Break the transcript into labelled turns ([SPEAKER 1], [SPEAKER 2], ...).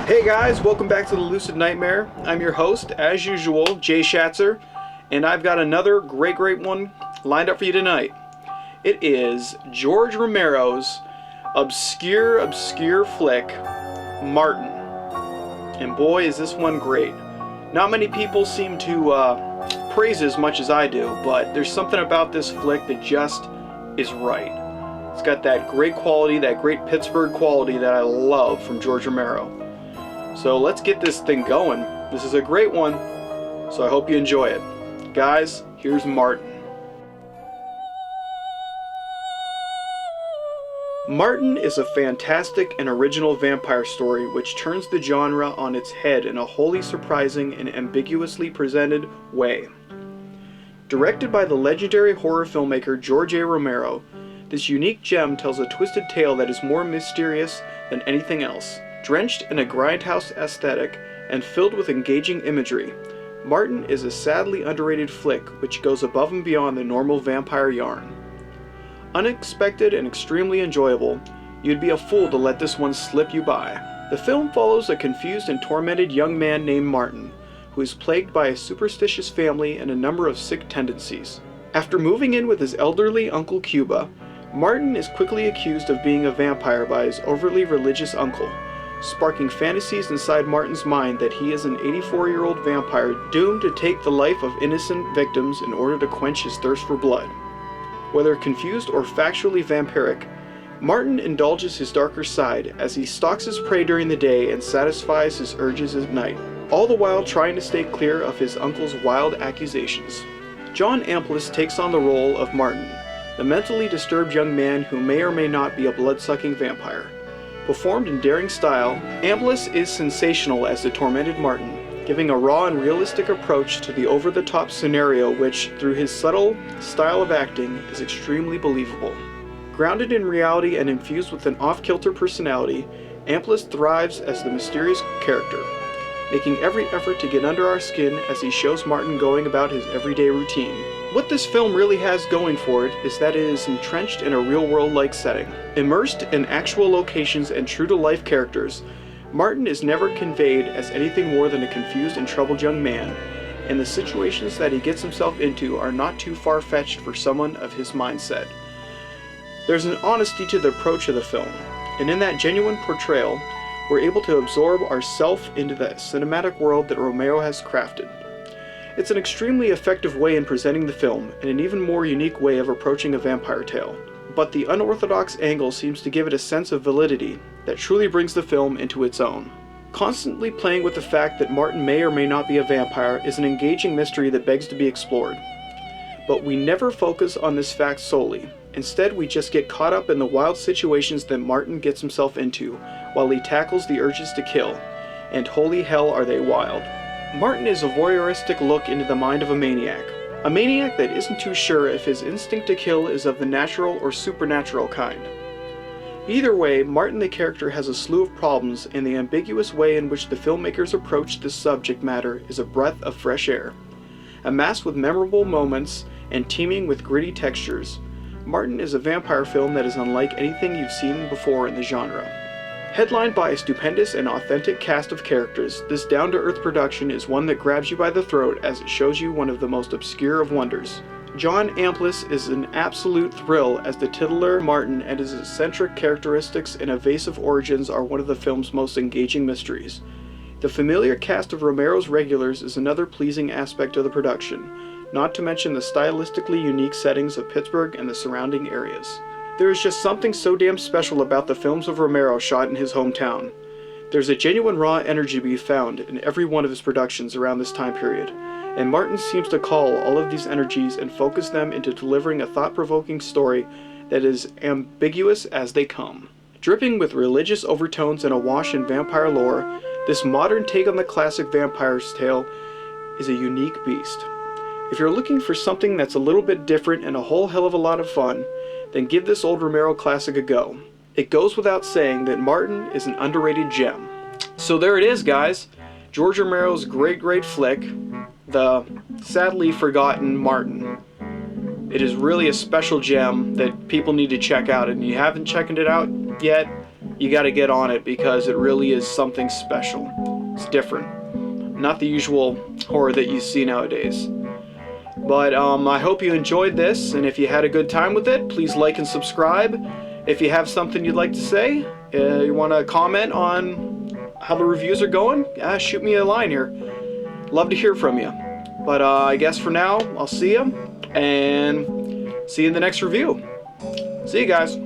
[SPEAKER 1] Hey guys, welcome back to the Lucid Nightmare. I'm your host, as usual, Jay Schatzer, and I've got another great one lined up for you tonight. It is George Romero's obscure flick, Martin. And boy, is this one great. Not many people seem to praise it as much as I do, but there's something about this flick that just is right. It's got that great quality, that great Pittsburgh quality that I love from George Romero. So let's get this thing going. This is a great one, so I hope you enjoy it. Guys, here's Martin. Martin is a fantastic and original vampire story which turns the genre on its head in a wholly surprising and ambiguously presented way. Directed by the legendary horror filmmaker George A. Romero, this unique gem tells a twisted tale that is more mysterious than anything else. Drenched in a grindhouse aesthetic and filled with engaging imagery, Martin is a sadly underrated flick which goes above and beyond the normal vampire yarn. Unexpected and extremely enjoyable, you'd be a fool to let this one slip you by. The film follows a confused and tormented young man named Martin, who is plagued by a superstitious family and a number of sick tendencies. After moving in with his elderly Uncle Cuba, Martin is quickly accused of being a vampire by his overly religious uncle, sparking fantasies inside Martin's mind that he is an 84-year-old vampire doomed to take the life of innocent victims in order to quench his thirst for blood. Whether confused or factually vampiric, Martin indulges his darker side as he stalks his prey during the day and satisfies his urges at night, all the while trying to stay clear of his uncle's wild accusations. John Amplas takes on the role of Martin, the mentally disturbed young man who may or may not be a blood-sucking vampire. Performed in daring style, Amplas is sensational as the tormented Martin, giving a raw and realistic approach to the over-the-top scenario which, through his subtle style of acting, is extremely believable. Grounded in reality and infused with an off-kilter personality, Amplas thrives as the mysterious character, making every effort to get under our skin as he shows Martin going about his everyday routine. What this film really has going for it is that it is entrenched in a real-world-like setting. Immersed in actual locations and true-to-life characters, Martin is never conveyed as anything more than a confused and troubled young man, and the situations that he gets himself into are not too far-fetched for someone of his mindset. There's an honesty to the approach of the film, and in that genuine portrayal, we're able to absorb ourselves into the cinematic world that Romero has crafted. It's an extremely effective way in presenting the film, and an even more unique way of approaching a vampire tale. But the unorthodox angle seems to give it a sense of validity that truly brings the film into its own. Constantly playing with the fact that Martin may or may not be a vampire is an engaging mystery that begs to be explored. But we never focus on this fact solely. Instead, we just get caught up in the wild situations that Martin gets himself into while he tackles the urges to kill, and holy hell are they wild. Martin is a voyeuristic look into the mind of a maniac that isn't too sure if his instinct to kill is of the natural or supernatural kind. Either way, Martin the character has a slew of problems, and the ambiguous way in which the filmmakers approach this subject matter is a breath of fresh air. Amassed with memorable moments and teeming with gritty textures, Martin is a vampire film that is unlike anything you've seen before in the genre. Headlined by a stupendous and authentic cast of characters, this down-to-earth production is one that grabs you by the throat as it shows you one of the most obscure of wonders. John Amplas is an absolute thrill as the titular Martin, and his eccentric characteristics and evasive origins are one of the film's most engaging mysteries. The familiar cast of Romero's regulars is another pleasing aspect of the production, not to mention the stylistically unique settings of Pittsburgh and the surrounding areas. There is just something so damn special about the films of Romero shot in his hometown. There's a genuine raw energy to be found in every one of his productions around this time period, and Martin seems to call all of these energies and focus them into delivering a thought-provoking story that is ambiguous as they come. Dripping with religious overtones and awash in vampire lore, this modern take on the classic vampire's tale is a unique beast. If you're looking for something that's a little bit different and a whole hell of a lot of fun, then give this old Romero classic a go. It goes without saying that Martin is an underrated gem. So there it is, guys. George Romero's great flick, the sadly forgotten Martin. It is really a special gem that people need to check out, and if you haven't checked it out yet, you gotta get on it because it really is something special. It's different. Not the usual horror that you see nowadays. But I hope you enjoyed this, and if you had a good time with it, please like and subscribe. If you have something you'd like to say, you want to comment on how the reviews are going, shoot me a line here. Love to hear from you. But I guess for now, I'll see you, and see you in the next review. See you guys.